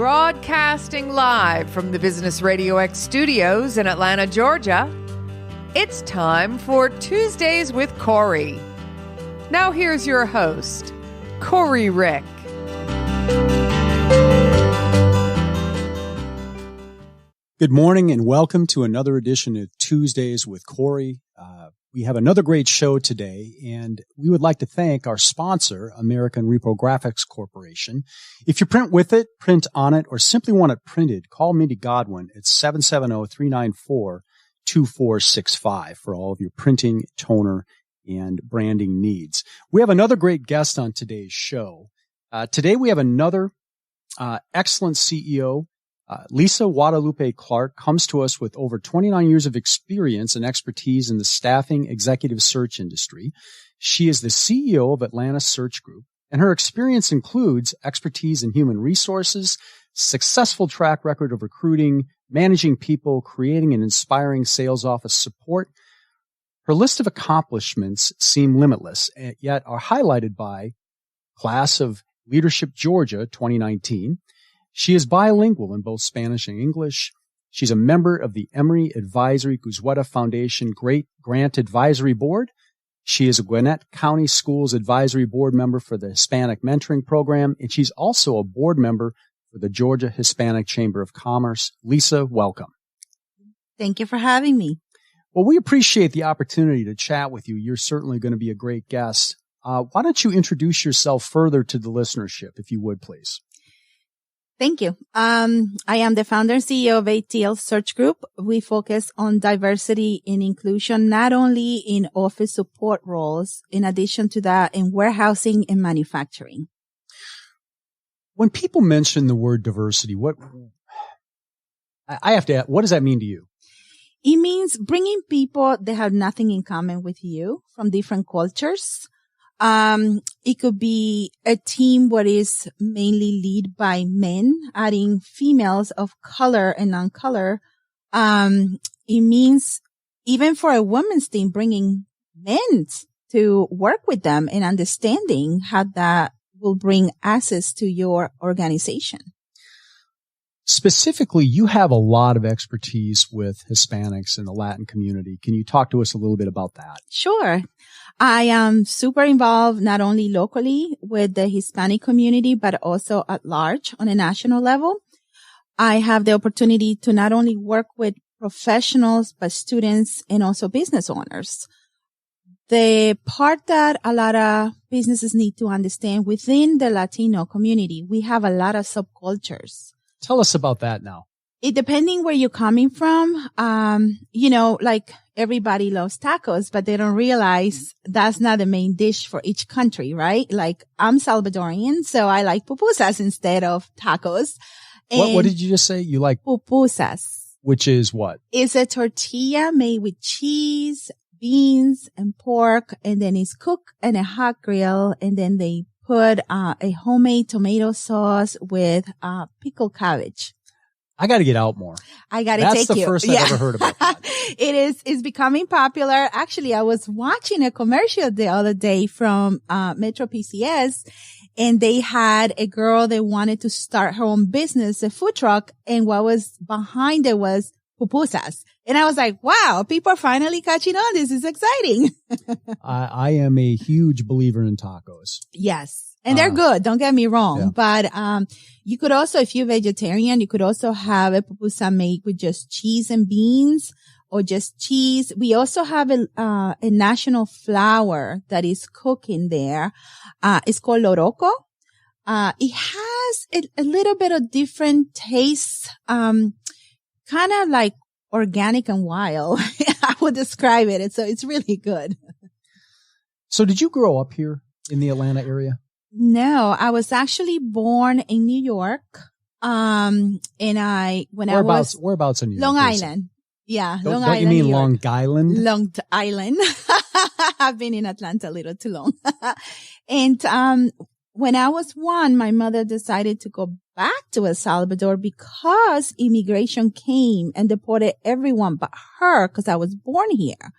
Broadcasting live from the Business RadioX studios in Atlanta, Georgia, it's time for Tuesdays with Corey. Now here's your host, Corey Rick. Good morning and welcome to another edition of Tuesdays with Corey. We have another great show today, and we would like to thank our sponsor, American Reprographics Corporation. If you print with it, print on it, or simply want it printed, call Mindy Godwin at 770-394-2465 for all of your printing, toner, and branding needs. We have another great guest on today's show. Today we have another excellent CEO. Lisa Guadalupe Clarke comes to us with over 29 years of experience and expertise in the staffing executive search industry. She is the CEO of Atlanta Search Group, and her experience includes expertise in human resources, successful track record of recruiting, managing people, creating and inspiring sales office support. Her list of accomplishments seem limitless, yet are highlighted by Class of Leadership Georgia 2019. She is bilingual in both Spanish and English. She's a member of the Emory Advisory Guzweta Foundation Great Grant Advisory Board. She is a Gwinnett County Schools Advisory Board member for the Hispanic Mentoring Program, and she's also a board member for the Georgia Hispanic Chamber of Commerce. Lisa, welcome. Thank you for having me. Well, we appreciate the opportunity to chat with you. You're certainly going to be a great guest. Why don't you introduce yourself further to the listenership, if you would, please? Thank you. I am the founder and CEO of ATL Search Group. We focus on diversity and inclusion, not only in office support roles, in addition to that, in warehousing and manufacturing. When people mention the word diversity, what does that mean to you? It means bringing people that have nothing in common with you from different cultures. It could be a team what is mainly led by men, adding females of color and non-color. It means even for a women's team, bringing men to work with them and understanding how that will bring access to your organization. Specifically, you have a lot of expertise with Hispanics in the Latin community. Can you talk to us a little bit about that? Sure. I am super involved not only locally with the Hispanic community, but also at large on a national level. I have the opportunity to not only work with professionals, but students and also business owners. The part that a lot of businesses need to understand within the Latino community, we have a lot of subcultures. Tell us about that now. It depending where you're coming from, like everybody loves tacos, but they don't realize that's not the main dish for each country, right? Like I'm Salvadorian, so I like pupusas instead of tacos. What did you just say? You like pupusas, which is what? It's a tortilla made with cheese, beans, and pork, and then it's cooked in a hot grill, and then they put a homemade tomato sauce with pickled cabbage. I got to get out more. I got to take you. That's the first I've ever heard about that. It's becoming popular. Actually, I was watching a commercial the other day from Metro PCS, and they had a girl that wanted to start her own business, a food truck, and what was behind it was pupusas. And I was like, wow, people are finally catching on. This is exciting. I am a huge believer in tacos. Yes. And they're good. Don't get me wrong. Yeah. But, you could also, if you're vegetarian, you could also have a pupusa made with just cheese and beans or just cheese. We also have a national flour that is cooking there. It's called loroco. It has a little bit of different taste, kind of like organic and wild. I would describe it. So it's really good. So did you grow up here in the Atlanta area? No, I was actually born in New York. And whereabouts in New York? Long Island. Yeah. Long Island. Don't you mean Long Island? Long Island. I've been in Atlanta a little too long. And, when I was 1, my mother decided to go back to El Salvador because immigration came and deported everyone but her because I was born here.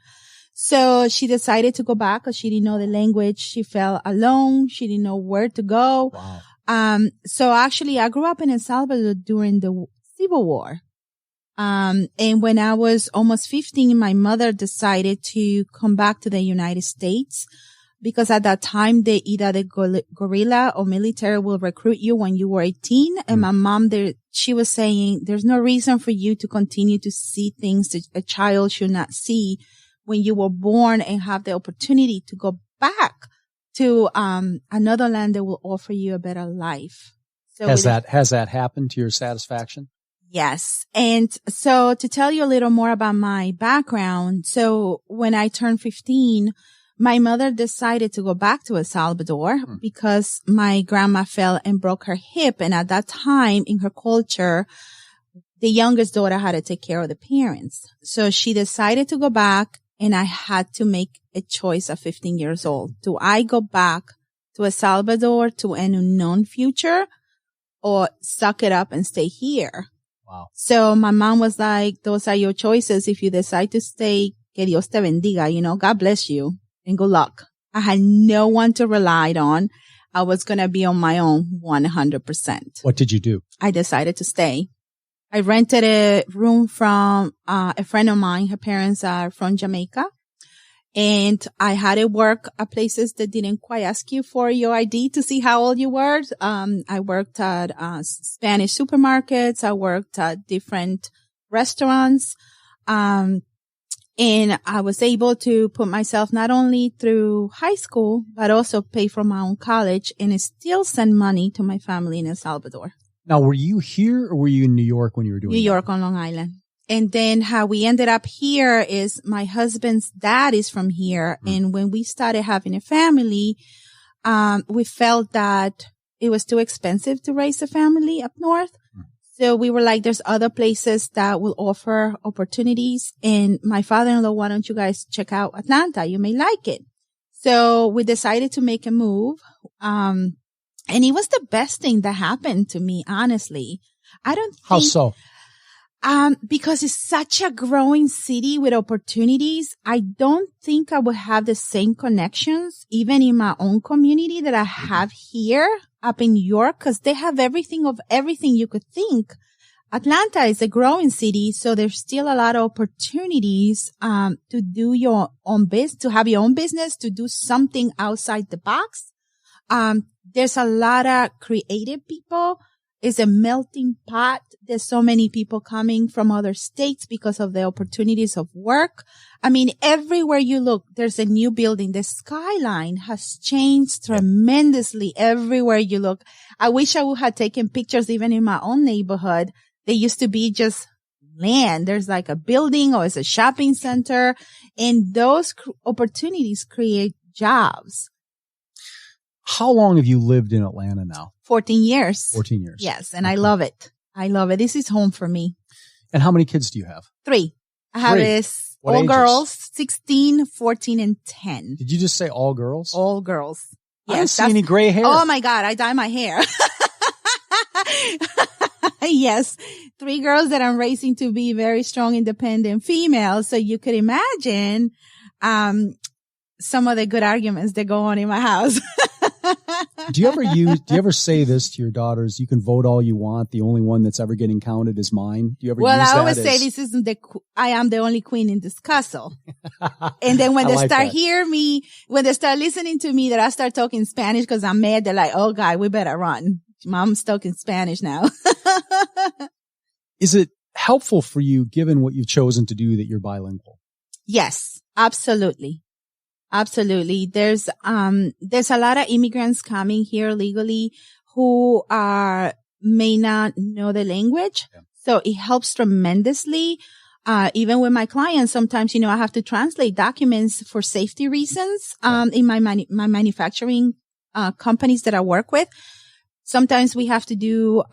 So she decided to go back because she didn't know the language. She felt alone. She didn't know where to go. So actually I grew up in El Salvador during the Civil War. And when I was almost 15, my mother decided to come back to the United States because at that time either the guerrilla or military will recruit you when you were 18. And my mom she was saying there's no reason for you to continue to see things that a child should not see when you were born and have the opportunity to go back to another land that will offer you a better life. So has that happened to your satisfaction? Yes. And so to tell you a little more about my background, so when I turned 15, my mother decided to go back to El Salvador because my grandma fell and broke her hip. And at that time in her culture, the youngest daughter had to take care of the parents. So she decided to go back, and I had to make a choice at 15 years old. Do I go back to El Salvador to an unknown future or suck it up and stay here? Wow. So my mom was like, those are your choices. If you decide to stay, que Dios te bendiga, God bless you and good luck. I had no one to rely on. I was going to be on my own 100%. What did you do? I decided to stay. I rented a room from a friend of mine. Her parents are from Jamaica. And I had to work at places that didn't quite ask you for your ID to see how old you were. I worked at Spanish supermarkets. I worked at different restaurants. And I was able to put myself not only through high school, but also pay for my own college and still send money to my family in El Salvador. Now, were you here or were you in New York when you were doing New York on Long Island. And then how we ended up here is my husband's dad is from here. And when we started having a family, we felt that it was too expensive to raise a family up north. So we were like, there's other places that will offer opportunities. And my father-in-law, why don't you guys check out Atlanta? You may like it. So we decided to make a move. And it was the best thing that happened to me, honestly. I don't think. How so? Because it's such a growing city with opportunities. I don't think I would have the same connections, even in my own community that I have here up in New York, because they have everything you could think. Atlanta is a growing city, so there's still a lot of opportunities, to do your own business, to have your own business, to do something outside the box. There's a lot of creative people. It's a melting pot. There's so many people coming from other states because of the opportunities of work. I mean, everywhere you look, there's a new building. The skyline has changed tremendously everywhere you look. I wish I would have taken pictures even in my own neighborhood. They used to be just land. There's like a building or it's a shopping center, and those opportunities create jobs. How long have you lived in Atlanta now? 14 years. 14 years. Yes. And okay. I love it. I love it. This is home for me. And how many kids do you have? 3. I have all ages? Girls, 16, 14, and 10. Did you just say all girls? All girls. Yes, I don't see any gray hair. Oh my God. I dye my hair. Yes. 3 girls that I'm raising to be very strong, independent females. So you could imagine, some of the good arguments that go on in my house. Do you ever say this to your daughters? You can vote all you want. The only one that's ever getting counted is mine. Do you ever use that? Well, I always say this isn't I am the only queen in this castle. And then when they start when they start listening to me that I start talking Spanish because I'm mad, they're like, oh God, we better run. Mom's talking Spanish now. Is it helpful for you, given what you've chosen to do, that you're bilingual? Yes, absolutely. Absolutely. There's a lot of immigrants coming here legally who may not know the language. Yeah. So it helps tremendously. Even with my clients, sometimes, I have to translate documents for safety reasons, in my manufacturing, companies that I work with. Sometimes we have to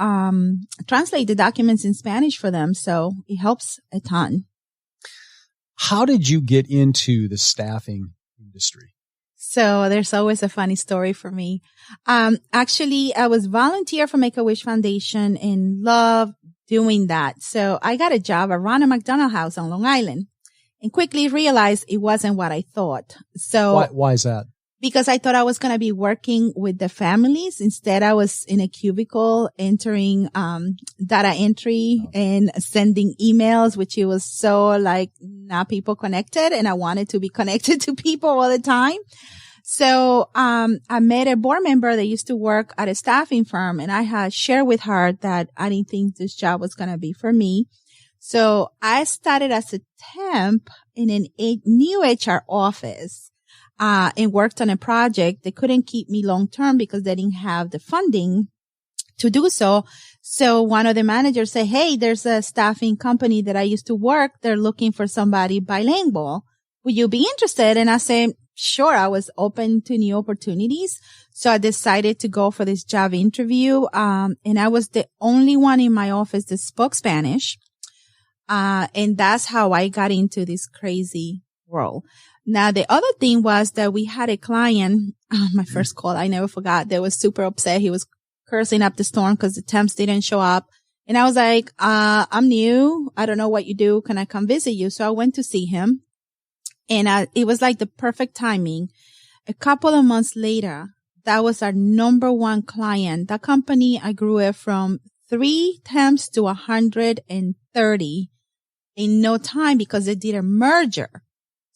translate the documents in Spanish for them. So it helps a ton. How did you get into the staffing industry? So there's always a funny story for me. Actually, I was volunteer for Make-A-Wish Foundation and love doing that. So I got a job at Ronald McDonald House on Long Island and quickly realized it wasn't what I thought. So why is that? because I thought I was going to be working with the families. Instead, I was in a cubicle entering, data entry and sending emails, which it was so like not people connected. And I wanted to be connected to people all the time. So, I met a board member that used to work at a staffing firm, and I had shared with her that I didn't think this job was going to be for me. So I started as a temp in a new HR office. And worked on a project. They couldn't keep me long term because they didn't have the funding to do so. So one of the managers said, hey, there's a staffing company that I used to work. They're looking for somebody bilingual. Would you be interested? And I said, sure. I was open to new opportunities. So I decided to go for this job interview. And I was the only one in my office that spoke Spanish. And that's how I got into this crazy role. Now, the other thing was that we had a client, my first call, I never forgot. They was super upset. He was cursing up the storm because the temps didn't show up. And I was like, I'm new. I don't know what you do. Can I come visit you? So I went to see him, and it was like the perfect timing. A couple of months later, that was our number one client. That company, I grew it from 3 temps to 130 in no time because they did a merger.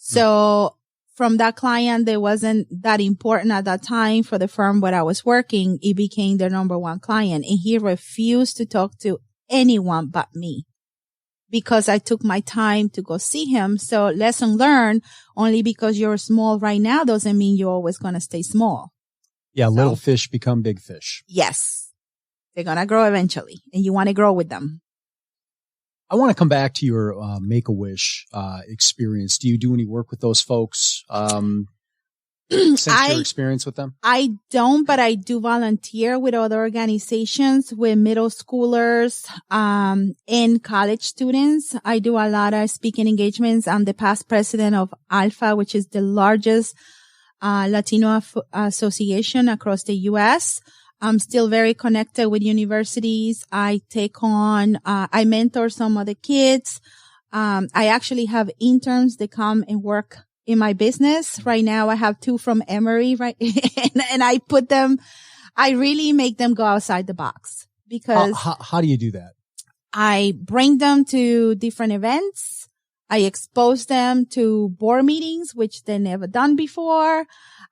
So from that client that wasn't that important at that time for the firm where I was working, it became their number one client. And he refused to talk to anyone but me because I took my time to go see him. So lesson learned, only because you're small right now doesn't mean you're always going to stay small. Yeah. Little fish become big fish. Yes. They're going to grow eventually, and you want to grow with them. I want to come back to your Make-A-Wish experience. Do you do any work with those folks since your experience with them? I don't, but I do volunteer with other organizations, with middle schoolers and college students. I do a lot of speaking engagements. I'm the past president of ALFA, which is the largest Latino association across the U.S. I'm still very connected with universities. I I mentor some of the kids. I actually have interns that come and work in my business. Right now, I have 2 from Emory, right? and I really make them go outside the box because. How do you do that? I bring them to different events. I expose them to board meetings, which they never done before.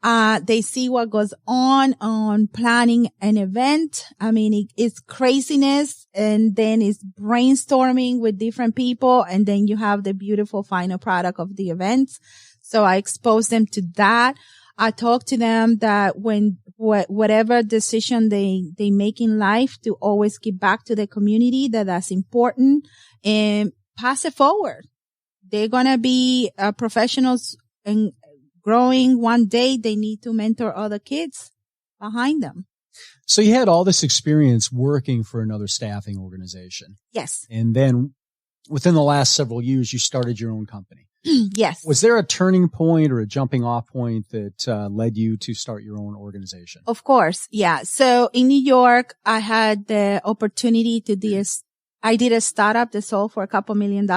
They see what goes on planning an event. I mean, it's craziness, and then it's brainstorming with different people, and then you have the beautiful final product of the event. So I expose them to that. I talk to them that whatever decision they make in life, to always give back to the community, that's important, and pass it forward. They're going to be professionals and growing one day. They need to mentor other kids behind them. So you had all this experience working for another staffing organization. Yes. And then within the last several years, you started your own company. Yes. Was there a turning point or a jumping off point that led you to start your own organization? Of course. Yeah. So in New York, I had the opportunity I did a startup that sold for $2 million.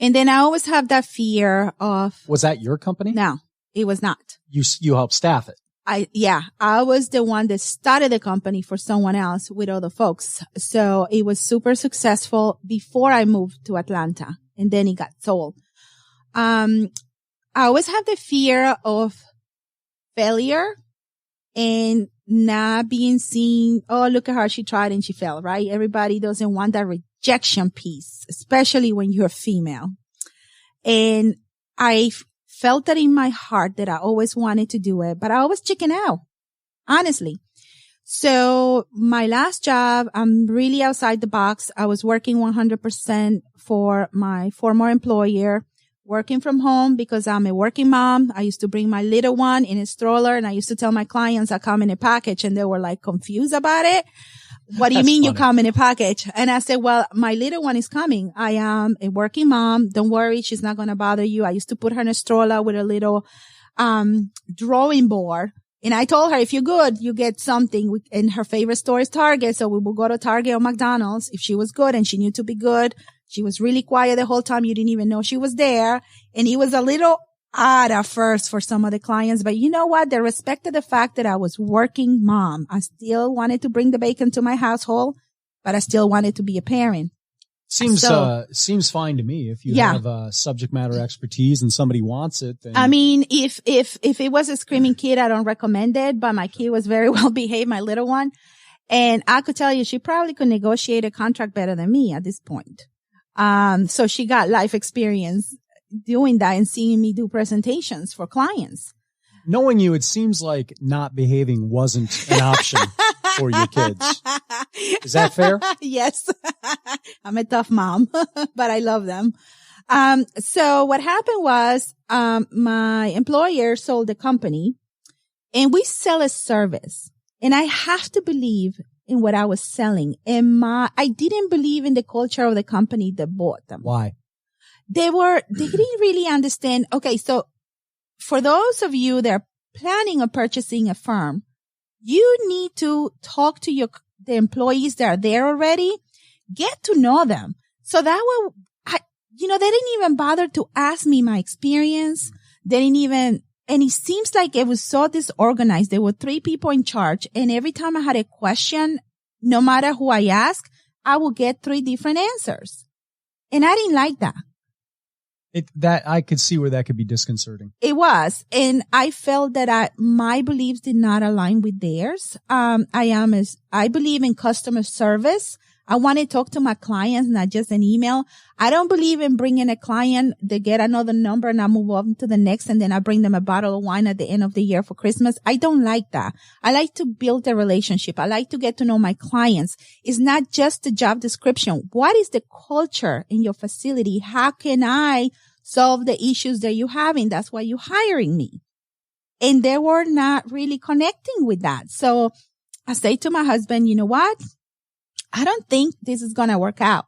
And then I always have that fear of. Was that your company? No, it was not. You helped staff it. I was the one that started the company for someone else with other folks. So it was super successful before I moved to Atlanta, and then it got sold. I always have the fear of failure and not being seen. Oh, look at her. She tried and she failed, right? Everybody doesn't want that rejection piece, especially when you're female. And I felt that in my heart that I always wanted to do it, but I always chicken out, honestly. So my last job, I'm really outside the box. I was working 100% for my former employer, working from home because I'm a working mom. I used to bring my little one in a stroller, and I used to tell my clients I come in a package, and they were like confused about it. What do you mean you come in a package? And I said, well, my little one is coming. I am a working mom. Don't worry. She's not going to bother you. I used to put her in a stroller with a little, drawing board. And I told her, if you're good, you get something. And her favorite store is Target. So we will go to Target or McDonald's. If she was good and she knew to be good, she was really quiet the whole time. You didn't even know she was there. And it was a little odd at first for some of the clients, but you know what? They respected the fact that I was working mom. I still wanted to bring the bacon to my household, but I still wanted to be a parent. Seems fine to me. If you have subject matter expertise and somebody wants it, then. I mean, if it was a screaming kid, I don't recommend it, but my kid was very well behaved, my little one. And I could tell you, she probably could negotiate a contract better than me at this point. So she got life experience doing that and seeing me do presentations for clients. Knowing you, it seems like not behaving wasn't an option for your kids. Is that fair? Yes. I'm a tough mom, but I love them. So what happened was, my employer sold the company and we sell a service, and I have to believe in what I was selling. And I didn't believe in the culture of the company that bought them. Why? They didn't really understand. Okay. So for those of you that are planning on purchasing a firm, you need to talk to the employees that are there already, get to know them. So that way, they didn't even bother to ask me my experience. They didn't even, and it seems like it was so disorganized. There were 3 people in charge, and every time I had a question, no matter who I asked, I would get 3 different answers. And I didn't like that. That I could see where that could be disconcerting. It was. And I felt that my beliefs did not align with theirs. I believe in customer service. I want to talk to my clients, not just an email. I don't believe in bringing a client, they get another number and I move on to the next, and then I bring them a bottle of wine at the end of the year for Christmas. I don't like that. I like to build a relationship. I like to get to know my clients. It's not just the job description. What is the culture in your facility? How can I solve the issues that you're having? That's why you're hiring me. And they were not really connecting with that. So I say to my husband, you know what? I don't think this is going to work out.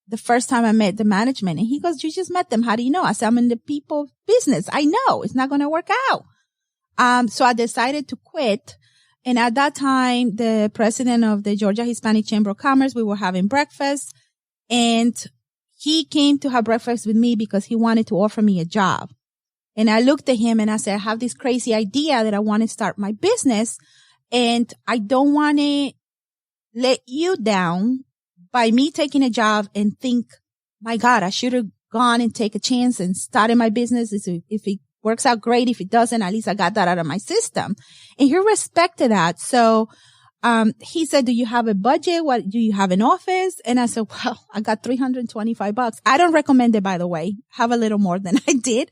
The first time I met the management, and he goes, you just met them. How do you know? I said, I'm in the people business. I know it's not going to work out. So I decided to quit. And at that time, the president of the Georgia Hispanic Chamber of Commerce, we were having breakfast, and he came to have breakfast with me because he wanted to offer me a job. And I looked at him and I said, I have this crazy idea that I want to start my business, and I don't want to let you down by me taking a job and think, my God, I should have gone and take a chance and started my business. If it works out great, if it doesn't, at least I got that out of my system. And he respected that. So, he said, do you have a budget? What do you have an office? And I said, well, I got $325. I don't recommend it, by the way. Have a little more than I did.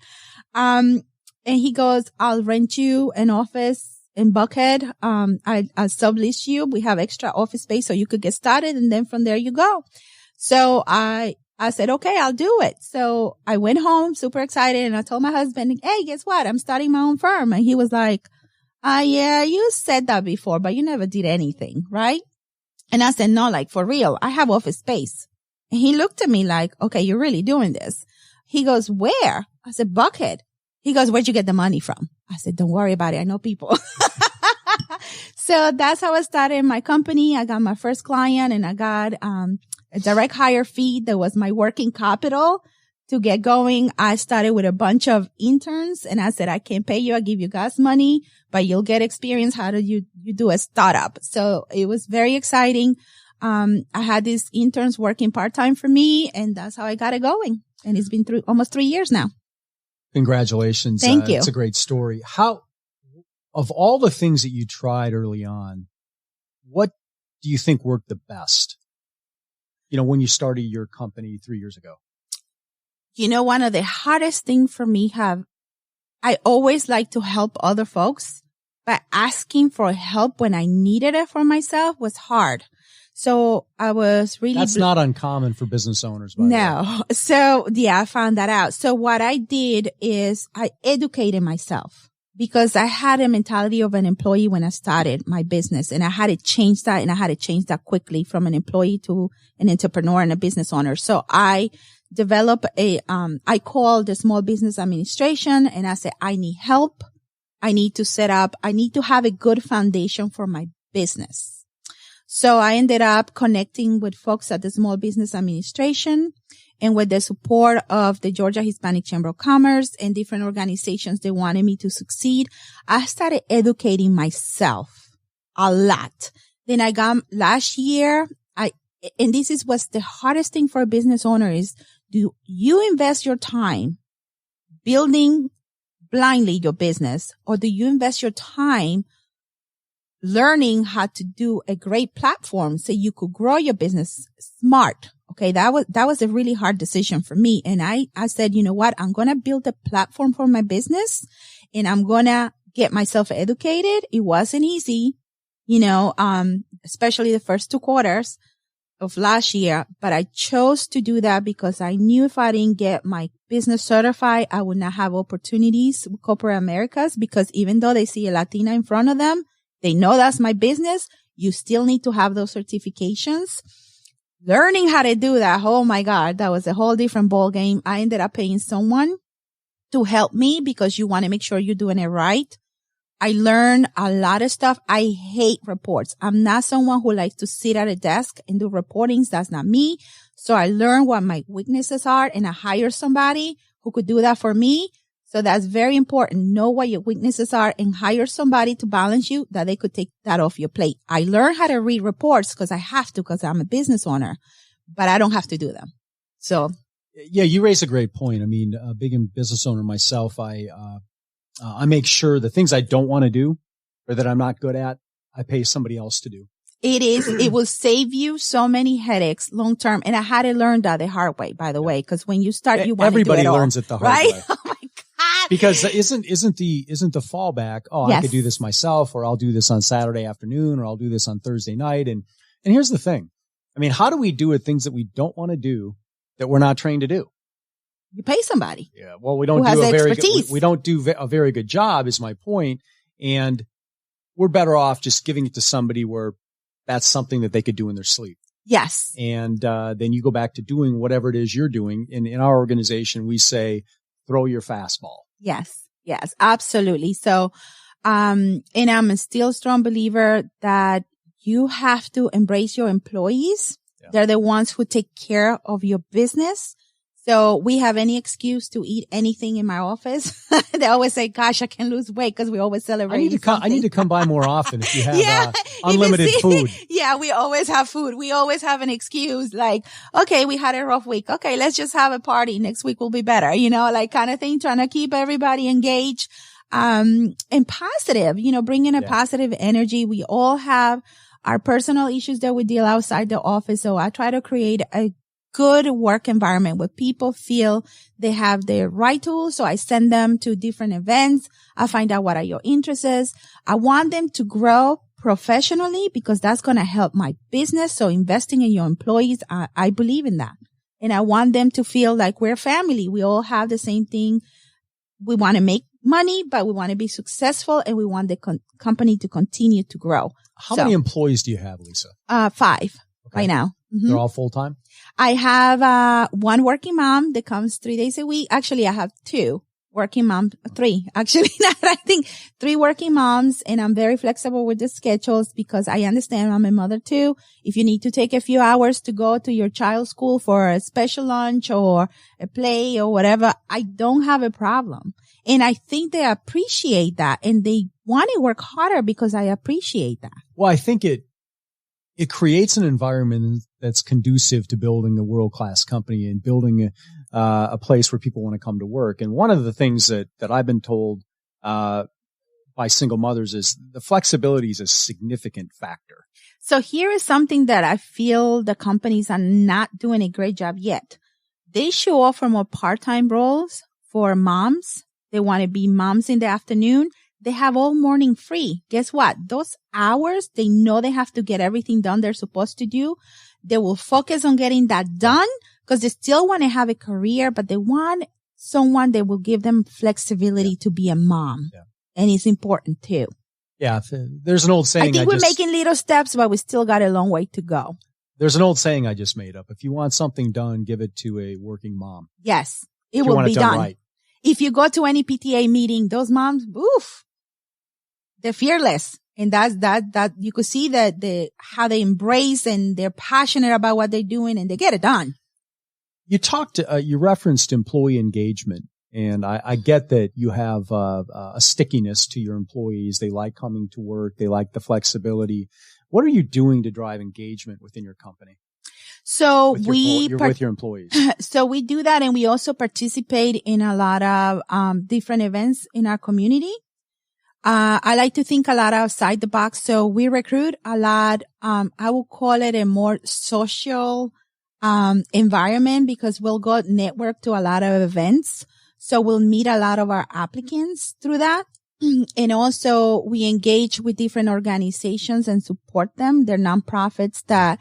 And he goes, I'll rent you an office in Buckhead. I'll sublease you. We have extra office space so you could get started. And then from there you go. So I said, okay, I'll do it. So I went home super excited, and I told my husband, hey, guess what? I'm starting my own firm. And he was like, yeah, you said that before, but you never did anything, right? And I said, no, like for real, I have office space. And he looked at me like, okay, you're really doing this. He goes, where? I said, Buckhead. He goes, where'd you get the money from? I said, don't worry about it. I know people. So that's how I started my company. I got my first client, and I got a direct hire fee that was my working capital to get going. I started with a bunch of interns, and I said, I can't pay you. I give you gas money, but you'll get experience. How do you do a startup? So it was very exciting. I had these interns working part-time for me, and that's how I got it going. And it's been almost 3 years now. Congratulations. Thank you. It's a great story. Of all the things that you tried early on, what do you think worked the best? When you started your company 3 years ago? One of the hardest things for me I always like to help other folks, but asking for help when I needed it for myself was hard. So I was really... That's not uncommon for business owners, by the way. No. So yeah, I found that out. So what I did is I educated myself, because I had a mentality of an employee when I started my business, and I had to change that, and I had to change that quickly from an employee to an entrepreneur and a business owner. So I developed I called the Small Business Administration, and I said, I need help. I need to have a good foundation for my business. So I ended up connecting with folks at the Small Business Administration, And with the support of the Georgia Hispanic Chamber of Commerce and different organizations that wanted me to succeed, I started educating myself a lot. Then I got last year, and this is what's the hardest thing for a business owner is, do you invest your time building blindly your business, or do you invest your time learning how to do a great platform so you could grow your business smart? Okay. That was a really hard decision for me. And I said, you know what? I'm going to build a platform for my business and I'm going to get myself educated. It wasn't easy, especially the first 2 quarters of last year, but I chose to do that because I knew if I didn't get my business certified, I would not have opportunities with corporate Americas, because even though they see a Latina in front of them, they know that's my business. You still need to have those certifications. Learning how to do that, oh my God, that was a whole different ball game. I ended up paying someone to help me because you want to make sure you're doing it right. I learned a lot of stuff. I hate reports. I'm not someone who likes to sit at a desk and do reportings. That's not me. So I learned what my weaknesses are and I hired somebody who could do that for me. So that's very important. Know what your weaknesses are and hire somebody to balance you, that they could take that off your plate. I learned how to read reports because I have to, because I'm a business owner, but I don't have to do them. So. Yeah, you raise a great point. I mean, being a business owner myself, I make sure the things I don't want to do or that I'm not good at, I pay somebody else to do. It will save you so many headaches long term. And I had to learn that the hard way, by the way, because when you start, you want everybody to do it learns all, it the hard right? way. Oh my God. Because isn't the fallback, Yes. I could do this myself, or I'll do this on Saturday afternoon, or I'll do this on Thursday night. And here's the thing. I mean, how do we do it things that we don't want to do that we're not trained to do? You pay somebody. Yeah. Well, we don't do a very good job is my point. And we're better off just giving it to somebody where that's something that they could do in their sleep. Yes. And then you go back to doing whatever it is you're doing. In our organization, we say, throw your fastball. Yes. Yes, absolutely. So, and I'm still a strong believer that you have to embrace your employees. Yeah. They're the ones who take care of your business. So we have any excuse to eat anything in my office. They always say, gosh, I can lose weight because we always celebrate. I need to come by more often if you have unlimited food. Yeah, we always have food. We always have an excuse like, okay, we had a rough week. Okay, let's just have a party. Next week will be better, like kind of thing, trying to keep everybody engaged, and positive, bringing a positive energy. We all have our personal issues that we deal outside the office. So I try to create a good work environment where people feel they have the right tools. So I send them to different events. I find out what are your interests. I want them to grow professionally because that's going to help my business. So investing in your employees, I believe in that. And I want them to feel like we're family. We all have the same thing. We want to make money, but we want to be successful and we want the company to continue to grow. How many employees do you have, Lisa? 5 right now. Mm-hmm. They're all full-time? I have one working mom that comes 3 days a week. Actually, I have 2 working moms, 3 actually. I think 3 working moms, and I'm very flexible with the schedules because I understand I'm a mother too. If you need to take a few hours to go to your child's school for a special lunch or a play or whatever, I don't have a problem. And I think they appreciate that and they want to work harder because I appreciate that. Well, I think it creates an environment that's conducive to building a world-class company and building a place where people want to come to work. And one of the things that I've been told by single mothers is the flexibility is a significant factor. So here is something that I feel the companies are not doing a great job yet. They should offer more part-time roles for moms. They want to be moms in the afternoon. They have all morning free. Guess what? Those hours, they know they have to get everything done they're supposed to do. They will focus on getting that done because they still want to have a career, but they want someone that will give them flexibility to be a mom. Yeah. And it's important too. Yeah. There's an old saying. I think we're making little steps, but we still got a long way to go. There's an old saying I just made up. If you want something done, give it to a working mom. Yes. It will be done. Right. If you go to any PTA meeting, those moms, oof. They're fearless. And that you could see that how they embrace and they're passionate about what they're doing and they get it done. You referenced employee engagement, and I get that you have a stickiness to your employees. They like coming to work. They like the flexibility. What are you doing to drive engagement within your company? So with your employees. So we do that, and we also participate in a lot of different events in our community. I like to think a lot outside the box. So we recruit a lot. I would call it a more social environment, because we'll go network to a lot of events. So we'll meet a lot of our applicants through that. And also we engage with different organizations and support them. They're nonprofits that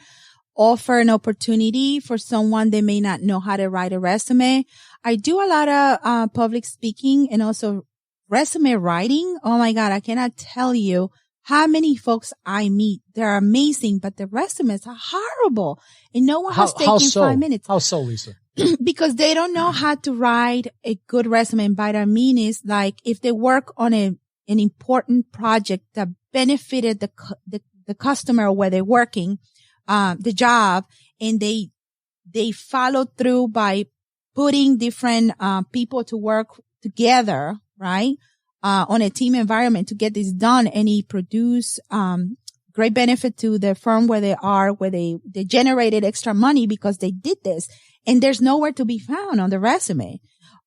offer an opportunity for someone that may not know how to write a resume. I do a lot of public speaking and also resume writing. Oh my God, I cannot tell you how many folks I meet. They're amazing, but the resumes are horrible. And no one has taken 5 minutes. How so, Lisa? Because they don't know how to write a good resume. And by that I mean is, like, if they work on an important project that benefited the customer where they're working, the job, and they follow through by putting different people to work together, right? On a team environment to get this done, and it produce great benefit to the firm where they are, where they generated extra money because they did this, and there's nowhere to be found on the resume.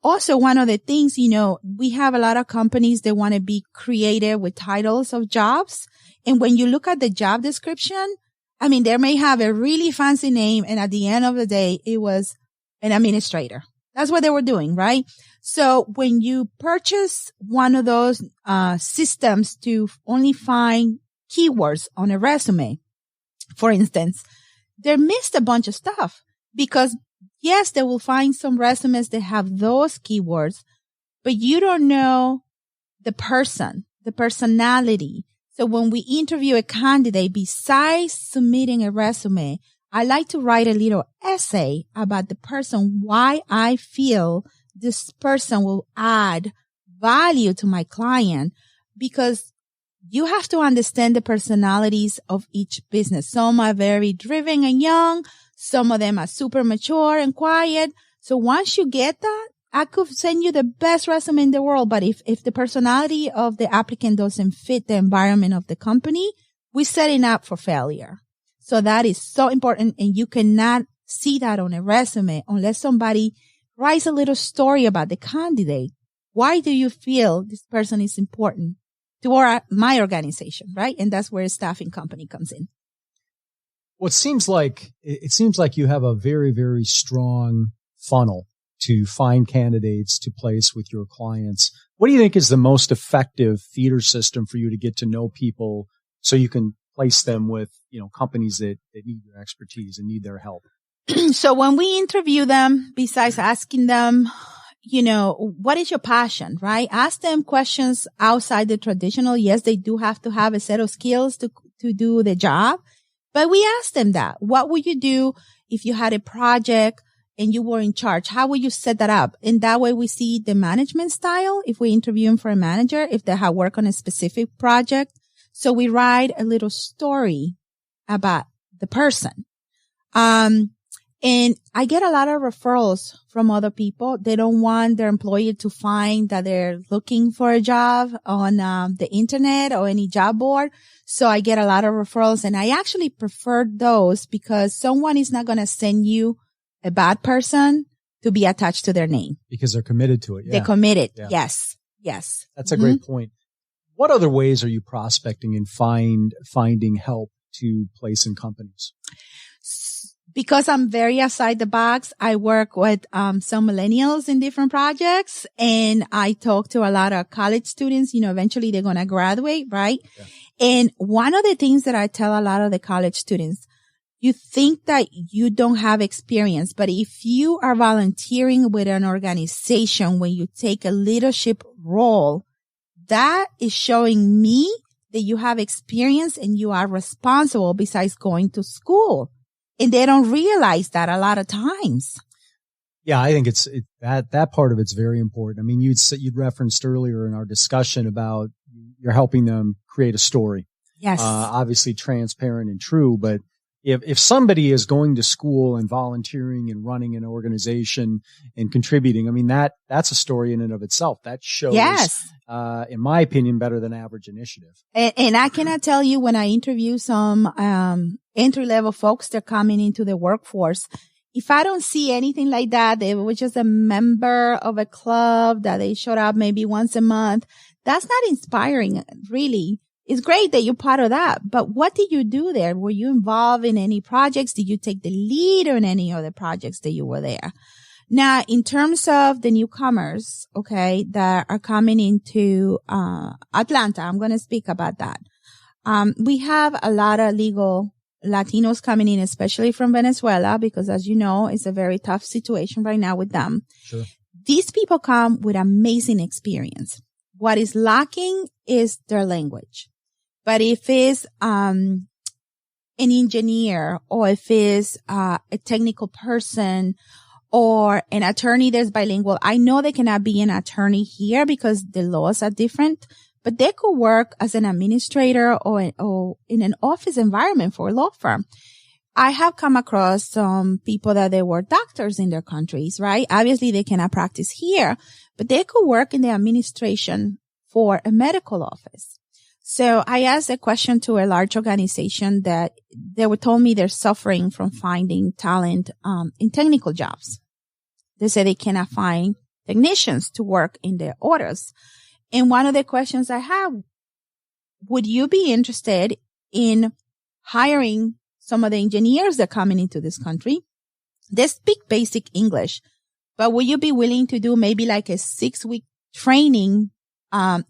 Also, one of the things, we have a lot of companies that want to be creative with titles of jobs, and when you look at the job description, I mean, they may have a really fancy name, and at the end of the day, it was an administrator. That's what they were doing, right? So when you purchase one of those systems to only find keywords on a resume, for instance, they missed a bunch of stuff, because yes, they will find some resumes that have those keywords, but you don't know the person, the personality. So when we interview a candidate, besides submitting a resume, I like to write a little essay about the person, why I feel this person will add value to my client, because you have to understand the personalities of each business. Some are very driven and young. Some of them are super mature and quiet. So once you get that, I could send you the best resume in the world. But if the personality of the applicant doesn't fit the environment of the company, we're setting up for failure. So that is so important. And you cannot see that on a resume unless somebody writes a little story about the candidate. Why do you feel this person is important to my organization, right? And that's where a staffing company comes in. Well, it seems like you have a very, very strong funnel to find candidates to place with your clients. What do you think is the most effective feeder system for you to get to know people so you can place them with, companies that need your expertise and need their help? So when we interview them, besides asking them, what is your passion, right? Ask them questions outside the traditional. Yes, they do have to have a set of skills to do the job, but we ask them that. What would you do if you had a project and you were in charge? How would you set that up? And that way we see the management style. If we interview them for a manager, if they have worked on a specific project. So we write a little story about the person. And I get a lot of referrals from other people. They don't want their employee to find that they're looking for a job on the internet or any job board. So I get a lot of referrals, and I actually prefer those because someone is not going to send you a bad person to be attached to their name. Because they're committed to it. Yeah. They're committed. Yeah. Yes. That's a great point. What other ways are you prospecting and finding help to place in companies? Because I'm very outside the box, I work with some millennials in different projects, and I talk to a lot of college students. Eventually they're going to graduate, right? Yeah. And one of the things that I tell a lot of the college students, you think that you don't have experience, but if you are volunteering with an organization, when you take a leadership role, that is showing me that you have experience and you are responsible besides going to school. And they don't realize that a lot of times. Yeah, I think that part of it's very important. I mean, you'd referenced earlier in our discussion about you're helping them create a story. Yes. Obviously transparent and true, but if somebody is going to school and volunteering and running an organization and contributing, I mean, that's a story in and of itself. That shows, Yes. In my opinion, better than average initiative. And I cannot tell you, when I interview some entry-level folks that are coming into the workforce, if I don't see anything like that, they were just a member of a club that they showed up maybe once a month, that's not inspiring, really. It's great that you're part of that, but what did you do there? Were you involved in any projects? Did you take the lead on any of the projects that you were there? Now, in terms of the newcomers, okay, that are coming into Atlanta, I'm going to speak about that. We have a lot of legal Latinos coming in, especially from Venezuela, because as you know, it's a very tough situation right now with them. Sure. These people come with amazing experience. What is lacking is their language. But if it's an engineer, or if it's a technical person, or an attorney that's bilingual, I know they cannot be an attorney here because the laws are different, but they could work as an administrator or in an office environment for a law firm. I have come across some people that they were doctors in their countries, right? Obviously, they cannot practice here, but they could work in the administration for a medical office. So I asked a question to a large organization that they were told me they're suffering from finding talent in technical jobs. They say they cannot find technicians to work in their orders. And one of the questions I have, would you be interested in hiring some of the engineers that are coming into this country? They speak basic English, but will you be willing to do maybe like a 6-week training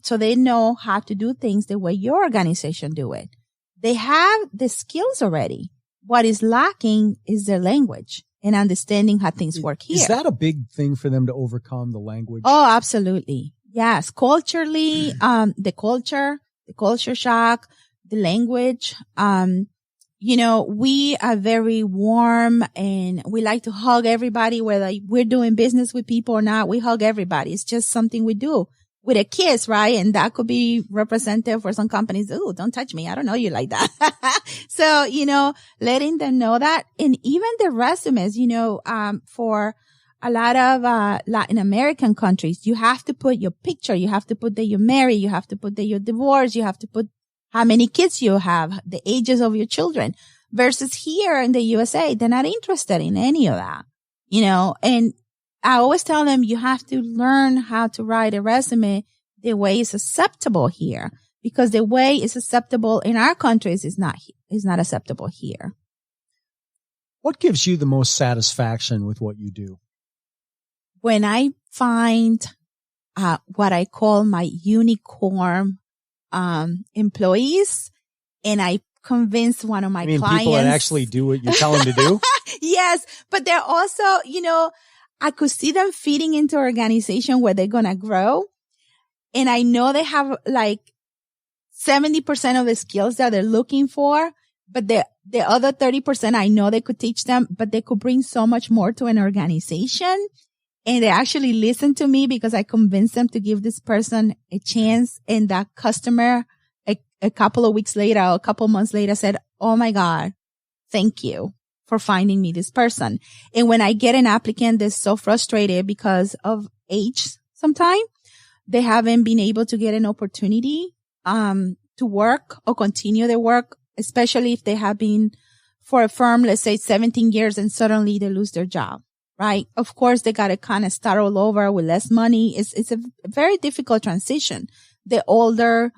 so they know how to do things the way your organization do it? They have the skills already. What is lacking is their language and understanding how things work here. Is that a big thing for them to overcome, the language? Oh, absolutely. Yes. Culturally, the culture shock, the language. We are very warm and we like to hug everybody, whether we're doing business with people or not. We hug everybody. It's just something we do with a kiss, right? And that could be representative for some companies. Oh, don't touch me. I don't know you like that. So, letting them know that. And even the resumes, for a lot of Latin American countries, you have to put your picture. You have to put that you're married. You have to put that you're divorced. You have to put how many kids you have, the ages of your children. Versus here in the USA, they're not interested in any of that, and I always tell them you have to learn how to write a resume the way it's acceptable here, because the way it's acceptable in our countries is not acceptable here. What gives you the most satisfaction with what you do? When I find what I call my unicorn employees, and I convince one of my clients. People that actually do what you tell them to do? Yes, but they're also, I could see them fitting into an organization where they're going to grow. And I know they have like 70% of the skills that they're looking for, but the other 30%, I know they could teach them, but they could bring so much more to an organization. And they actually listen to me because I convinced them to give this person a chance. And that customer, a couple of weeks later, or a couple of months later, said, "Oh my God, thank you for finding me this person." And when I get an applicant that's so frustrated because of age, sometimes they haven't been able to get an opportunity to work or continue their work, especially if they have been for a firm, let's say 17 years, and suddenly they lose their job, right? Of course, they got to kind of start all over with less money. It's a very difficult transition. They're older.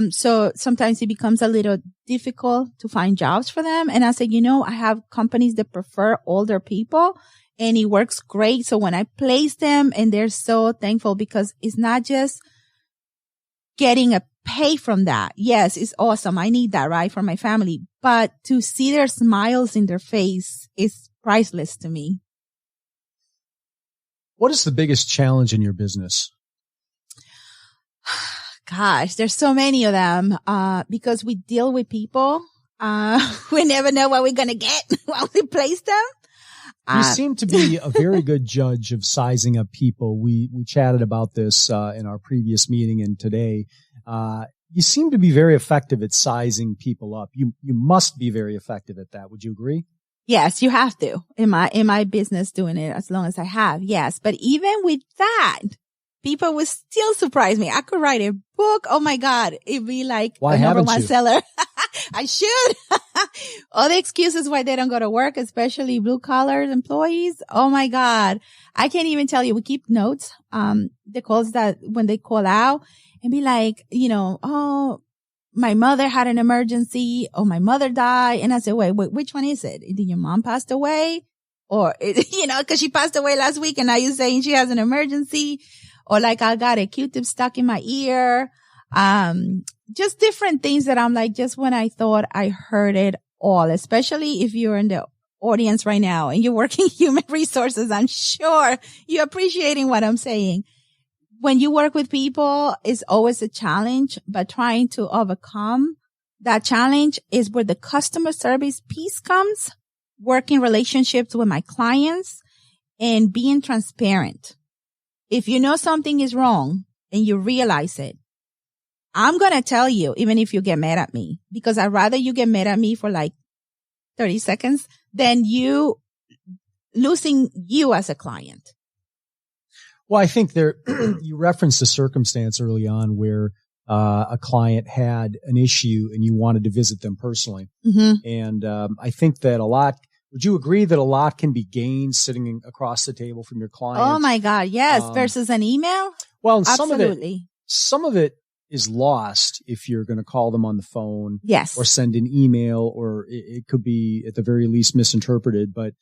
So sometimes it becomes a little difficult to find jobs for them. And I say, I have companies that prefer older people and it works great. So when I place them, and they're so thankful because it's not just getting a pay from that. Yes, it's awesome. I need that, right, for my family. But to see their smiles in their face is priceless to me. What is the biggest challenge in your business? Gosh, there's so many of them, because we deal with people. We never know what we're going to get when we place them. You seem to be a very good judge of sizing up people. We chatted about this, in our previous meeting and today. you seem to be very effective at sizing people up. You must be very effective at that. Would you agree? Yes, you have to in my business doing it as long as I have. Yes. But even with that, people would still surprise me. I could write a book. Oh my God. It'd be like why a number haven't one you? seller. I should. All the excuses why they don't go to work, especially blue collar employees. Oh my God. I can't even tell you. We keep notes. The calls that when they call out and be like, oh, my mother had an emergency or my mother died. And I said, wait, which one is it? Did your mom passed away? Or, cause she passed away last week and now you're saying she has an emergency, or like I got a Q-tip stuck in my ear. Just different things that I'm like, just when I thought I heard it all, especially if you're in the audience right now and you're working human resources, I'm sure you're appreciating what I'm saying. When you work with people, it's always a challenge, but trying to overcome that challenge is where the customer service piece comes, working relationships with my clients and being transparent. If you know something is wrong and you realize it, I'm going to tell you, even if you get mad at me, because I'd rather you get mad at me for like 30 seconds than you losing you as a client. Well, I think you referenced a circumstance early on where a client had an issue and you wanted to visit them personally. Mm-hmm. And I think that would you agree that a lot can be gained sitting across the table from your client? Oh my God, yes, versus an email? Well, and absolutely. Some of it is lost if you're going to call them on the phone. Yes. Or send an email, or it could be at the very least misinterpreted. But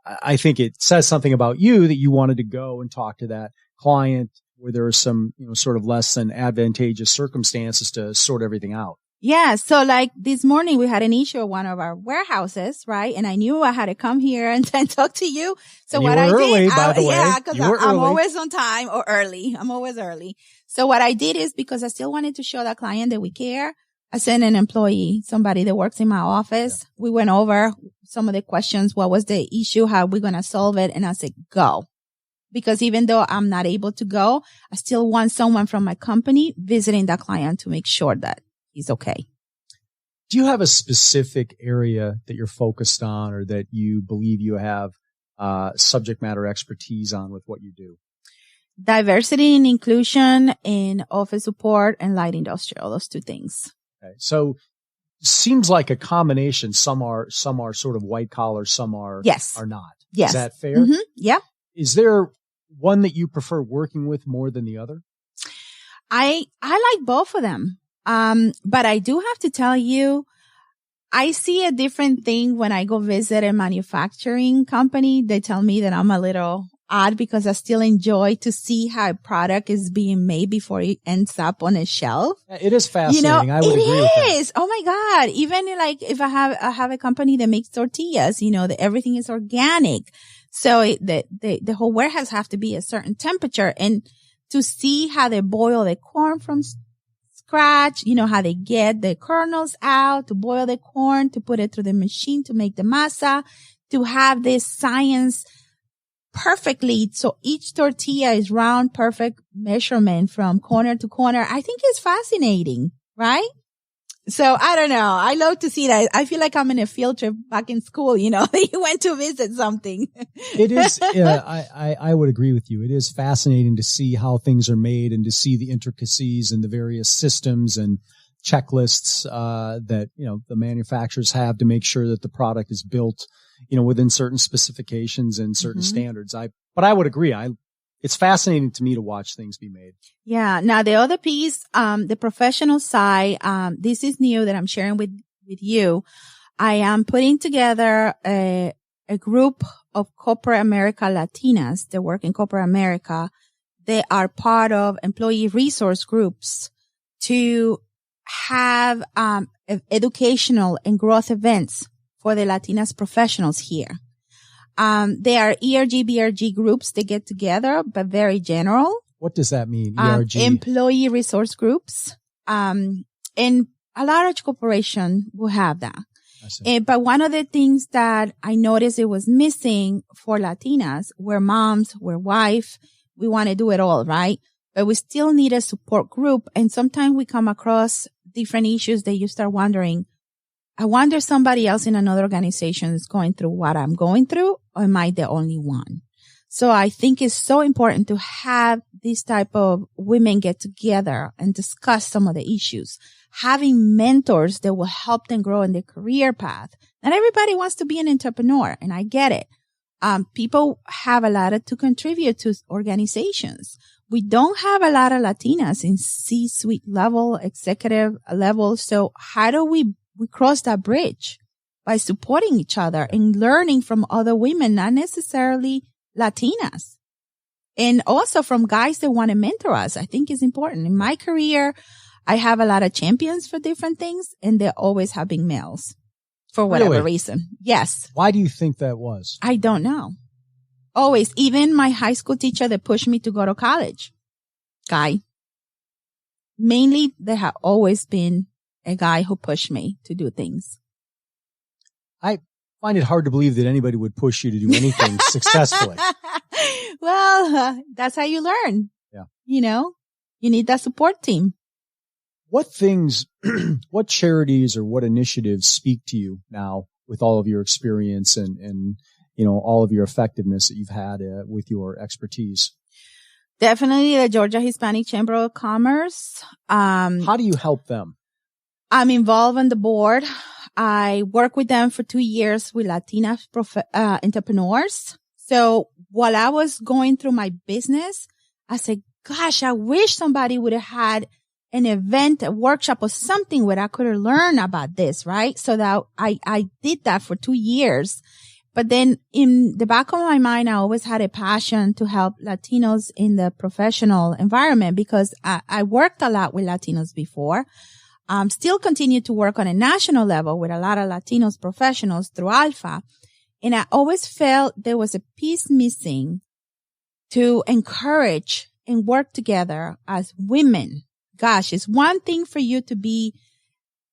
I think it says something about you that you wanted to go and talk to that client where there are some, sort of less than advantageous circumstances to sort everything out. Yeah. So like this morning we had an issue at one of our warehouses, right? And I knew I had to come here and talk to you. So what I did, because I'm always on time or early. I'm always early. So what I did is, because I still wanted to show that client that we care, I sent an employee, somebody that works in my office. Yeah. We went over some of the questions. What was the issue? How are we going to solve it? And I said, go. Because even though I'm not able to go, I still want someone from my company visiting that client to make sure that he's okay. Do you have a specific area that you're focused on or that you believe you have subject matter expertise on with what you do? Diversity and inclusion in office support and light industrial, those two things. Okay. So seems like a combination. Some are sort of white collar, some are not. Yes. Is that fair? Mm-hmm. Yeah. Is there one that you prefer working with more than the other? I like both of them. But I do have to tell you, I see a different thing when I go visit a manufacturing company. They tell me that I'm a little odd because I still enjoy to see how a product is being made before it ends up on a shelf. It is fascinating. I would agree with that. It is. Oh my God. Even like if I have a company that makes tortillas, that everything is organic. So the whole warehouse have to be a certain temperature, and to see how they boil the corn from scratch, how they get the kernels out to boil the corn, to put it through the machine to make the masa, to have this science perfectly. So each tortilla is round, perfect measurement from corner to corner. I think it's fascinating, right? So I don't know. I love to see that. I feel like I'm in a field trip back in school, you went to visit something. It is. I would agree with you. It is fascinating to see how things are made and to see the intricacies and the various systems and checklists, that, the manufacturers have to make sure that the product is built, within certain specifications and certain standards. But I would agree. It's fascinating to me to watch things be made. Yeah. Now the other piece, the professional side, this is new that I'm sharing with you. I am putting together a group of corporate America Latinas that work in corporate America. They are part of employee resource groups to have, educational and growth events for the Latinas professionals here. They are ERG, BRG groups. They get together, but very general. What does that mean? ERG? Employee resource groups. And a large corporation will have that. But one of the things that I noticed it was missing for Latinas, we're moms, we're wife. We want to do it all, right? But we still need a support group. And sometimes we come across different issues that you start wondering, I wonder somebody else in another organization is going through what I'm going through, or am I the only one? So I think it's so important to have this type of women get together and discuss some of the issues. Having mentors that will help them grow in their career path. Not everybody wants to be an entrepreneur, and I get it. People have a lot to contribute to organizations. We don't have a lot of Latinas in C-suite level, executive level. So how do we cross that bridge? By supporting each other and learning from other women, not necessarily Latinas. And also from guys that want to mentor us. I think is important. In my career, I have a lot of champions for different things, and they're always having males for whatever reason. Yes. Why do you think that was? I don't know. Always. Even my high school teacher that pushed me to go to college, guy. Mainly, there have always been a guy who pushed me to do things. I find it hard to believe that anybody would push you to do anything successfully. Well, that's how you learn. Yeah. You know, you need that support team. What things, what charities or what initiatives speak to you now with all of your experience and all of your effectiveness that you've had with your expertise? Definitely the Georgia Hispanic Chamber of Commerce. How do you help them? I'm involved on the board. I work with them for 2 years with Latina entrepreneurs. So while I was going through my business, I said, gosh, I wish somebody would have had an event, a workshop or something where I could have learned about this, right? So that I did that for 2 years. But then in the back of my mind, I always had a passion to help Latinos in the professional environment because I worked a lot with Latinos before. Still continue to work on a national level with a lot of Latinos professionals through Alpha. And I always felt there was a piece missing to encourage and work together as women. Gosh, it's one thing for you to be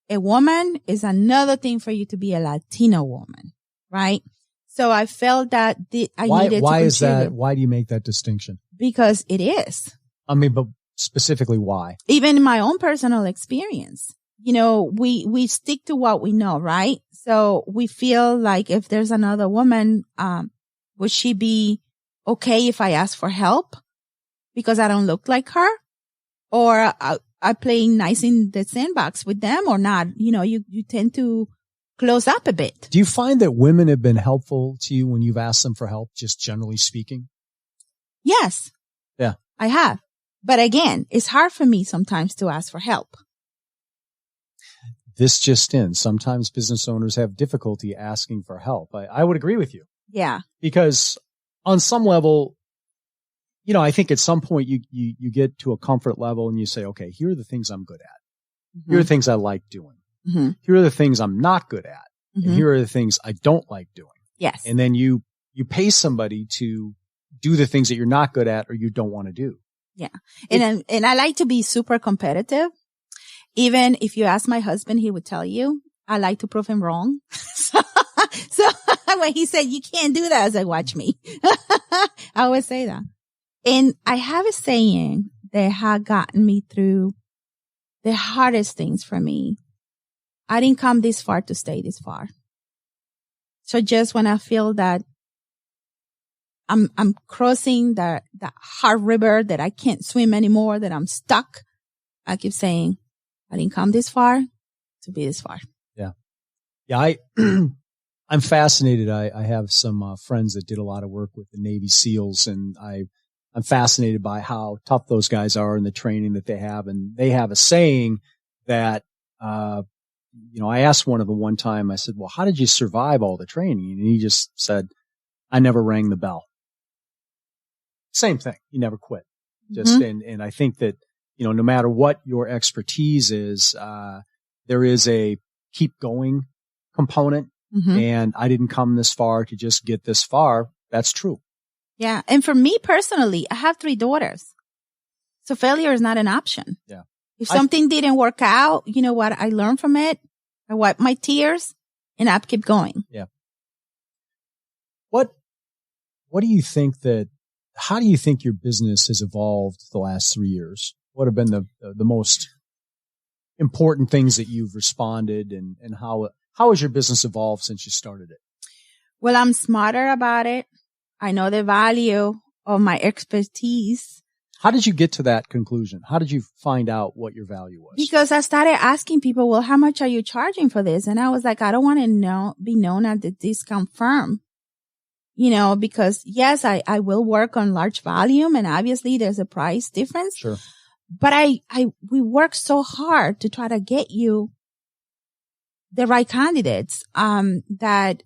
a woman, it's another thing for you to be a Latina woman, right? So I felt that I needed to contribute. Why is that? Why do you make that distinction? Because it is. I mean, but specifically why? Even in my own personal experience, we stick to what we know, right? So we feel like if there's another woman, would she be okay if I ask for help because I don't look like her? Or I play nice in the sandbox with them or not? You tend to close up a bit. Do you find that women have been helpful to you when you've asked them for help, just generally speaking? Yes. Yeah. I have. But again, it's hard for me sometimes to ask for help. This just in. Sometimes business owners have difficulty asking for help. I would agree with you. Yeah. Because on some level, I think at some point you get to a comfort level and you say, okay, here are the things I'm good at. Mm-hmm. Here are the things I like doing. Mm-hmm. Here are the things I'm not good at. Mm-hmm. And here are the things I don't like doing. Yes. And then you pay somebody to do the things that you're not good at or you don't want to do. Yeah. And I like to be super competitive. Even if you ask my husband, he would tell you, I like to prove him wrong. So when he said, you can't do that, I was like, watch me. I always say that. And I have a saying that had gotten me through the hardest things for me. I didn't come this far to stay this far. So just when I feel that I'm crossing that hard river that I can't swim anymore, that I'm stuck, I keep saying, I didn't come this far to be this far. Yeah. Yeah. I'm fascinated. I have some friends that did a lot of work with the Navy SEALs, and I'm fascinated by how tough those guys are and the training that they have. And they have a saying that, I asked one of them one time, I said, well, how did you survive all the training? And he just said, I never rang the bell. Same thing. You never quit. Just, and I think that, no matter what your expertise is, there is a keep going component. Mm-hmm. And I didn't come this far to just get this far. That's true. Yeah. And for me personally, I have 3 daughters. So failure is not an option. Yeah. If something didn't work out, you know what? I learned from it. I wipe my tears and I keep going. Yeah. What do you think how do you think your business has evolved the last 3 years? What have been the most important things that you've responded and how has your business evolved since you started it? Well, I'm smarter about it. I know the value of my expertise. How did you get to that conclusion? How did you find out what your value was? Because I started asking people, well, how much are you charging for this? And I was like, I don't want to be known as the discount firm. Because yes, I will work on large volume and obviously there's a price difference. Sure. But we work so hard to try to get you the right candidates, that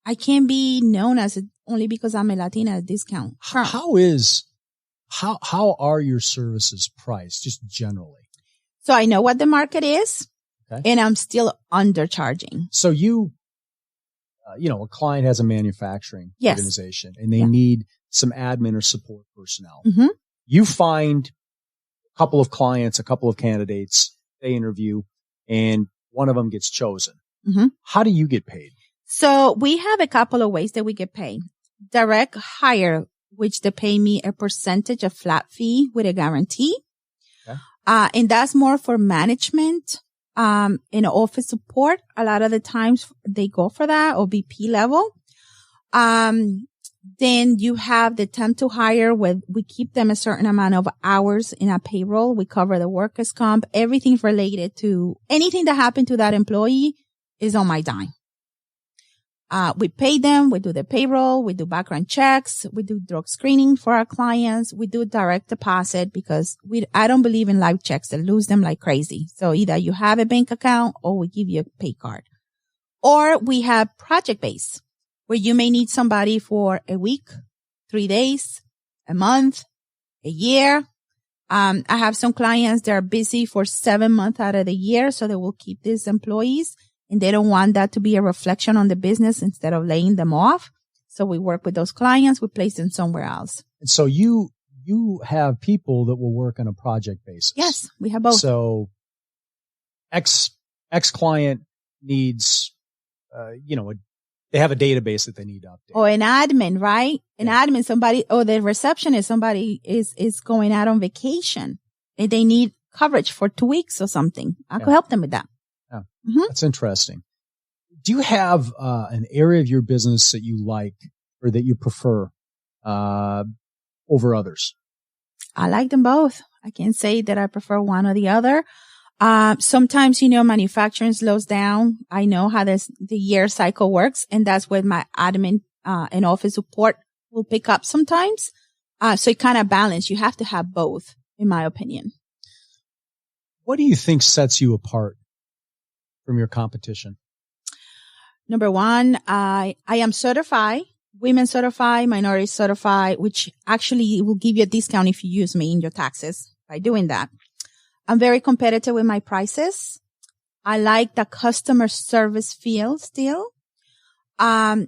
I can't be known as only because I'm a Latina discount firm. How are your services priced just generally? So I know what the market is, okay, and I'm still undercharging. So a client has a manufacturing organization and they need some admin or support personnel. Mm-hmm. You find a couple of clients, a couple of candidates, they interview, and one of them gets chosen. Mm-hmm. How do you get paid? So we have a couple of ways that we get paid. Direct hire, which they pay me a percentage of flat fee with a guarantee. Okay. And that's more for management, and office support. A lot of the times they go for that, or VP level. Then you have the temp to hire where we keep them a certain amount of hours in our payroll. We cover the workers' comp, everything related to anything that happened to that employee is on my dime. We pay them, we do the payroll, we do background checks, we do drug screening for our clients, we do direct deposit because I don't believe in live checks. They lose them like crazy. So either you have a bank account or we give you a pay card. Or we have project based where you may need somebody for a week, 3 days, a month, a year. I have some clients that are busy for 7 months out of the year. So they will keep these employees. And they don't want that to be a reflection on the business instead of laying them off. So we work with those clients. We place them somewhere else. And so you have people that will work on a project basis. Yes, we have both. So X client needs, they have a database that they need to update. Or an admin, right? An admin, somebody, or the receptionist, somebody is going out on vacation and they need coverage for 2 weeks or something. I could help them with that. Yeah. Mm-hmm. That's interesting. Do you have an area of your business that you like or that you prefer over others? I like them both. I can't say that I prefer one or the other. Sometimes, manufacturing slows down. I know how the year cycle works, and that's where my admin and office support will pick up sometimes. So it kind of balance. You have to have both, in my opinion. What do you think sets you apart from your competition? Number one, I am certified, women certified, minority certified, which actually will give you a discount if you use me in your taxes by doing that. I'm very competitive with my prices. I like the customer service feel still. And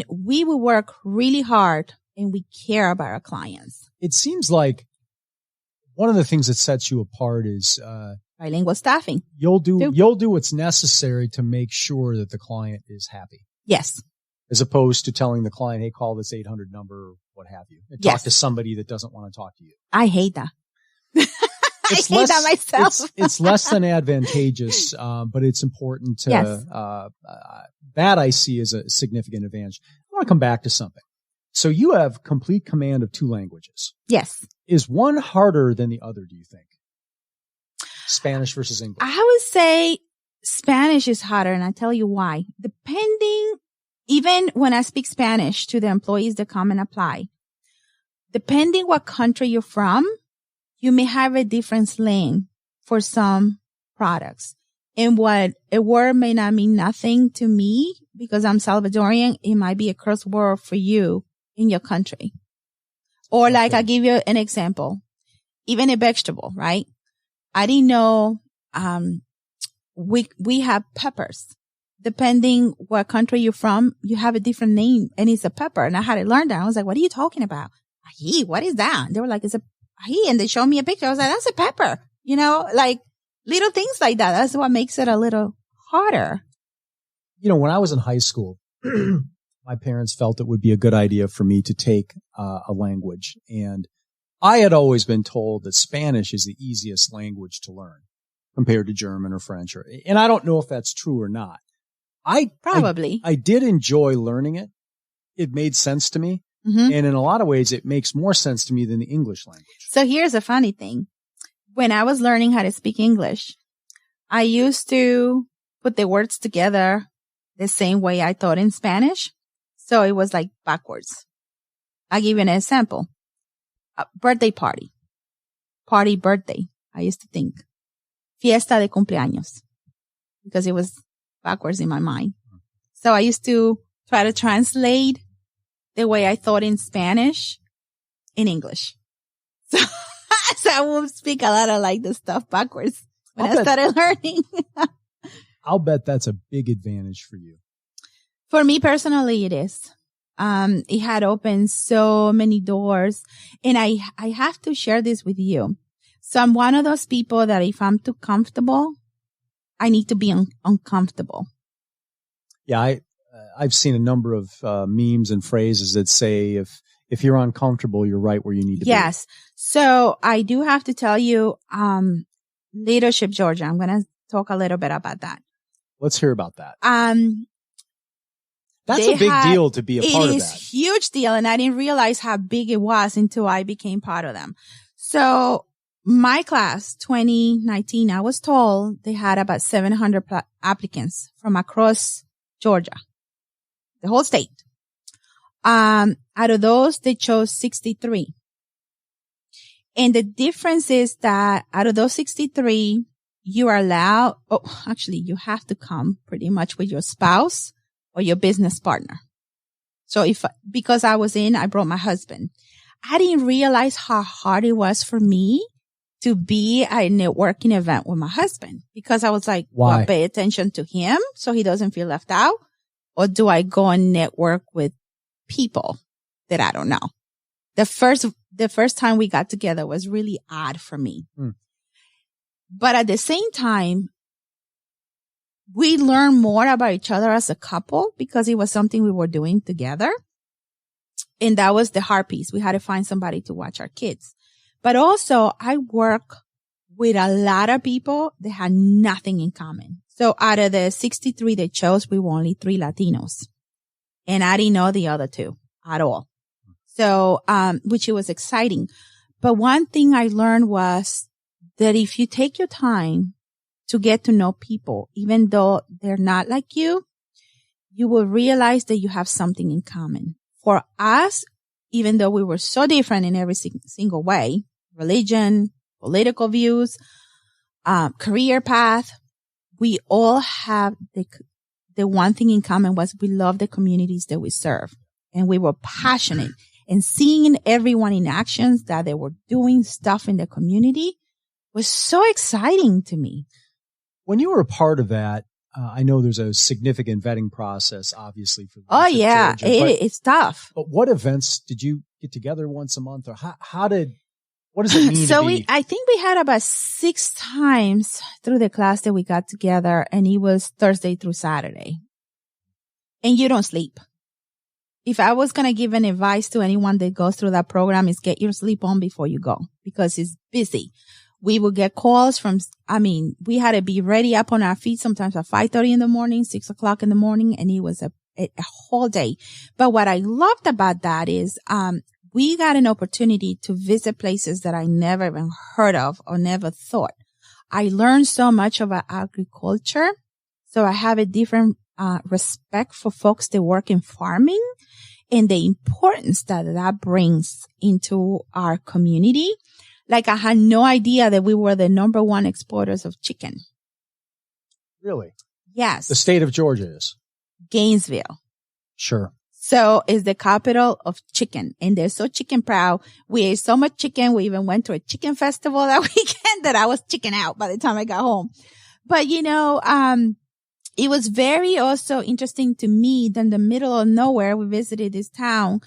we will work really hard and we care about our clients. It seems like one of the things that sets you apart is, bilingual staffing. You'll do what's necessary to make sure that the client is happy. Yes. As opposed to telling the client, hey, call this 800 number or what have you, and talk to somebody that doesn't want to talk to you. I hate that. I hate that myself. It's less than advantageous, but it's important to, that I see as a significant advantage. I want to come back to something. So you have complete command of 2 languages. Yes. Is one harder than the other, do you think? Spanish versus English? I would say Spanish is harder, and I'll tell you why. Even when I speak Spanish to the employees that come and apply, depending what country you're from, you may have a different slang for some products. And what a word may not mean nothing to me because I'm Salvadorian, it might be a curse word for you in your country. Or like, I'll give you an example. Even a vegetable, right? I didn't know, we have peppers. Depending what country you're from, you have a different name and it's a pepper. And I had to learn that. I was like, what are you talking about? Ají, what is that? And they were like, it's a ají. And they showed me a picture. I was like, that's a pepper. Like little things like that. That's what makes it a little harder. When I was in high school, my parents felt it would be a good idea for me to take a language. And I had always been told that Spanish is the easiest language to learn. compared to German or French, and I don't know if that's true or not. I did enjoy learning it. It made sense to me. Mm-hmm. And in a lot of ways, it makes more sense to me than the English language. So here's a funny thing. When I was learning how to speak English, I used to put the words together the same way I thought in Spanish. So it was like backwards. I'll give you an example. Birthday party. Party birthday. I used to think. Fiesta de cumpleaños. Because it was backwards in my mind. So I used to try to translate the way I thought in Spanish in English. So I will speak a lot of like the stuff backwards when I started learning. I'll bet that's a big advantage for you. For me personally, it is. It had opened so many doors, and I have to share this with you. So I'm one of those people that if I'm too comfortable, I need to be uncomfortable. Yeah, I've seen a number of memes and phrases that say if you're uncomfortable, you're right where you need to be. Yes. So I do have to tell you, Leadership Georgia, I'm going to talk a little bit about that. Let's hear about that. That's a big deal to be a part of that. It is a huge deal, and I didn't realize how big it was until I became part of them. So my class, 2019, I was told they had about 700 applicants from across Georgia, the whole state. Out of those, they chose 63. And the difference is that out of those 63, you are allowed, you have to come pretty much with your spouse or your business partner. So because I brought my husband. I didn't realize how hard it was for me to be at a networking event with my husband, because I was like, why? Well, pay attention to him so he doesn't feel left out? Or do I go and network with people that I don't know? The first time we got together was really odd for me. But at the same time, we learned more about each other as a couple because it was something we were doing together. And that was the hard piece. We had to find somebody to watch our kids. But also, I work with a lot of people that had nothing in common. So out of the 63 they chose, we were only 3 Latinos. And I didn't know the other 2 at all. So, which it was exciting. But one thing I learned was that if you take your time to get to know people, even though they're not like you, you will realize that you have something in common. For us, even though we were so different in every single way, religion, political views, career path, we all have the one thing in common was we love the communities that we serve. And we were passionate, and seeing everyone in actions that they were doing stuff in the community was so exciting to me. When you were a part of that, I know there's a significant vetting process, obviously. For Georgia, it's tough. But what events did you get together once a month, or what does it mean to be? I think we had about 6 times through the class that we got together, and it was Thursday through Saturday. And you don't sleep. If I was going to give an advice to anyone that goes through that program, is get your sleep on before you go, because it's busy. We would get calls we had to be ready up on our feet sometimes at 5:30 in the morning, 6 o'clock in the morning, and it was a whole day. But what I loved about that is, we got an opportunity to visit places that I never even heard of or never thought. I learned so much about agriculture. So I have a different respect for folks that work in farming and the importance that brings into our community. Like, I had no idea that we were the number 1 exporters of chicken. Really? Yes. The state of Georgia is? Gainesville. Sure. So it's the capital of chicken, and they're so chicken proud. We ate so much chicken. We even went to a chicken festival that weekend that I was chicken out by the time I got home. But, it was very also interesting to me that in the middle of nowhere, we visited this town,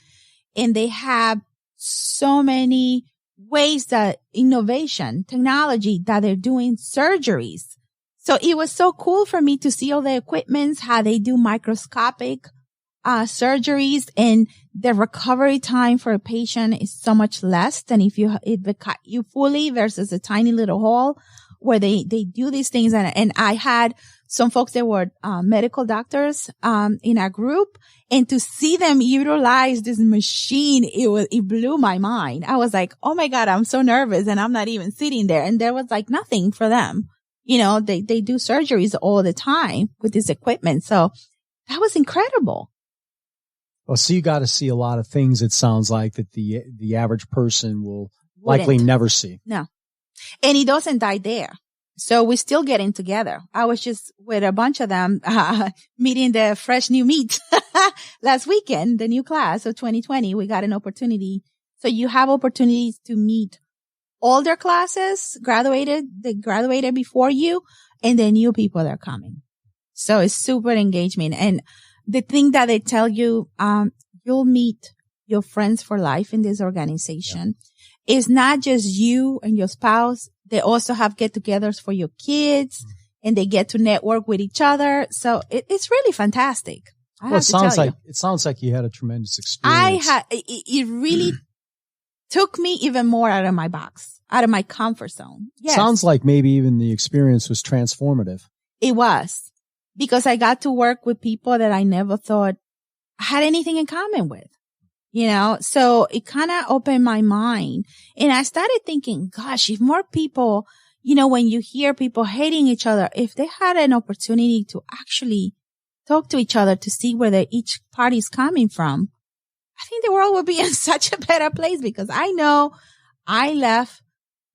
and they have so many ways that innovation, technology, that they're doing surgeries. So it was so cool for me to see all the equipments, how they do microscopic surgeries, and the recovery time for a patient is so much less than if they cut you fully versus a tiny little hole where they do these things. And I had some folks that were medical doctors in our group, and to see them utilize this machine, it blew my mind. I was like, oh my God, I'm so nervous, and I'm not even sitting there. And there was like nothing for them. You know, they do surgeries all the time with this equipment. So that was incredible. Well, so you got to see a lot of things, it sounds like, that the average person will likely never see. No. And he doesn't die there. So we're still getting together. I was just with a bunch of them, meeting the fresh new meat last weekend, the new class of 2020. We got an opportunity. So you have opportunities to meet older classes, they graduated before you, and the new people that are coming. So it's super engagement. And the thing that they tell you, you'll meet your friends for life in this organization. Yeah. It's not just you and your spouse. They also have get-togethers for your kids, and they get to network with each other. So it's really fantastic. It sounds like you had a tremendous experience. It really took me even more out of my box, out of my comfort zone. Yes. Sounds like maybe even the experience was transformative. It was, because I got to work with people that I never thought I had anything in common with. You know, so it kind of opened my mind, and I started thinking, gosh, if more people, you know, when you hear people hating each other, if they had an opportunity to actually talk to each other to see where each party is coming from, I think the world would be in such a better place, because I know I left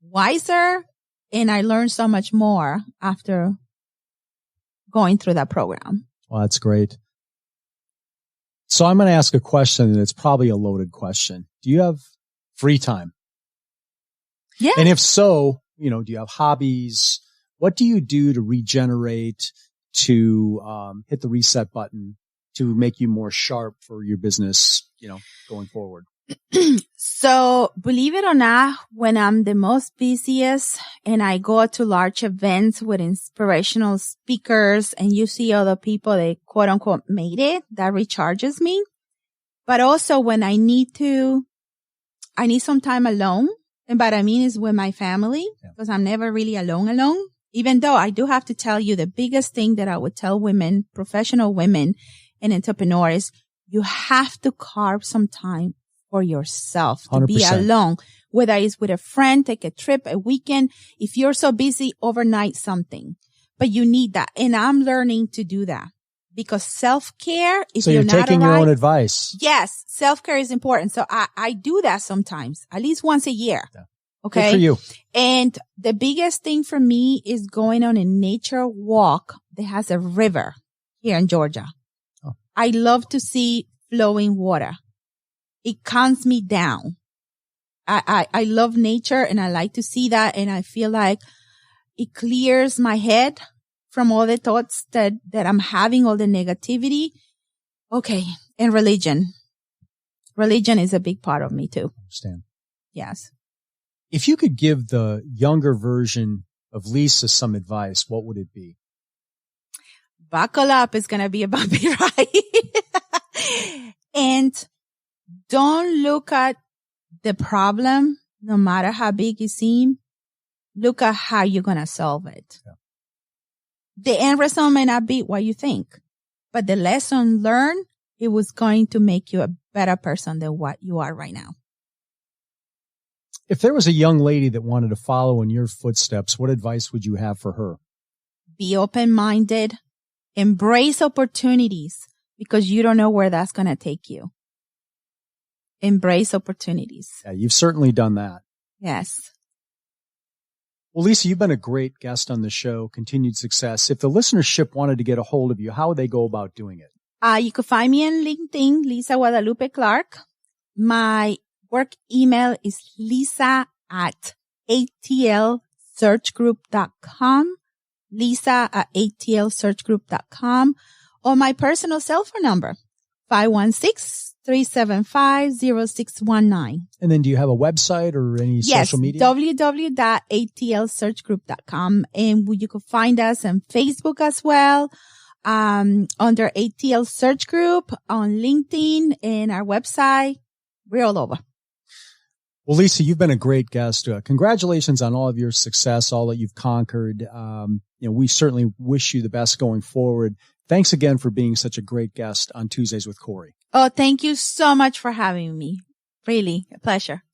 wiser and I learned so much more after going through that program. Well, that's great. So I'm going to ask a question, and it's probably a loaded question. Do you have free time? Yeah. And if so, you know, do you have hobbies? What do you do to regenerate, to hit the reset button, to make you more sharp for your business, you know, going forward? So believe it or not, when I'm the most busiest and I go to large events with inspirational speakers and you see other people that quote unquote made it, that recharges me. But also when I need some time alone. And what I mean is with my family, because I'm never really alone. Even though I do have to tell you, the biggest thing that I would tell women, professional women and entrepreneurs, you have to carve some time for yourself to 100%. Be alone, whether it's with a friend, take a trip, a weekend. If you're so busy, overnight something, but you need that. And I'm learning to do that, because self-care, if so you're not taking your own advice. Yes. Self-care is important. So I do that sometimes, at least once a year. Yeah. Okay. Good for you. And the biggest thing for me is going on a nature walk that has a river here in Georgia. Oh. I love to see flowing water. It calms me down. I love nature, and I like to see that. And I feel like it clears my head from all the thoughts that I'm having, all the negativity. Okay. And religion. Religion is a big part of me too. I understand. Yes. If you could give the younger version of Lisa some advice, what would it be? Buckle up. It's going to be a bumpy ride. And don't look at the problem, no matter how big it seems. Look at how you're going to solve it. Yeah. The end result may not be what you think, but the lesson learned, it was going to make you a better person than what you are right now. If there was a young lady that wanted to follow in your footsteps, what advice would you have for her? Be open-minded, embrace opportunities, because you don't know where that's going to take you. Embrace opportunities. Yeah, you've certainly done that. Yes. Well, Lisa, you've been a great guest on the show. Continued success. If the listenership wanted to get a hold of you, how would they go about doing it? You could find me on LinkedIn, Lisa Guadalupe Clarke. My work email is lisa@atlsearchgroup.com. lisa@atlsearchgroup.com. Or my personal cell phone number, 516-375-0619. And then do you have a website or any social media? Yes, www.atlsearchgroup.com. And you can find us on Facebook as well, under ATL Search Group, on LinkedIn, and our website. We're all over. Well, Lisa, you've been a great guest. Congratulations on all of your success, all that you've conquered. We certainly wish you the best going forward. Thanks again for being such a great guest on Tuesdays with Corey. Oh, thank you so much for having me. Really, a pleasure.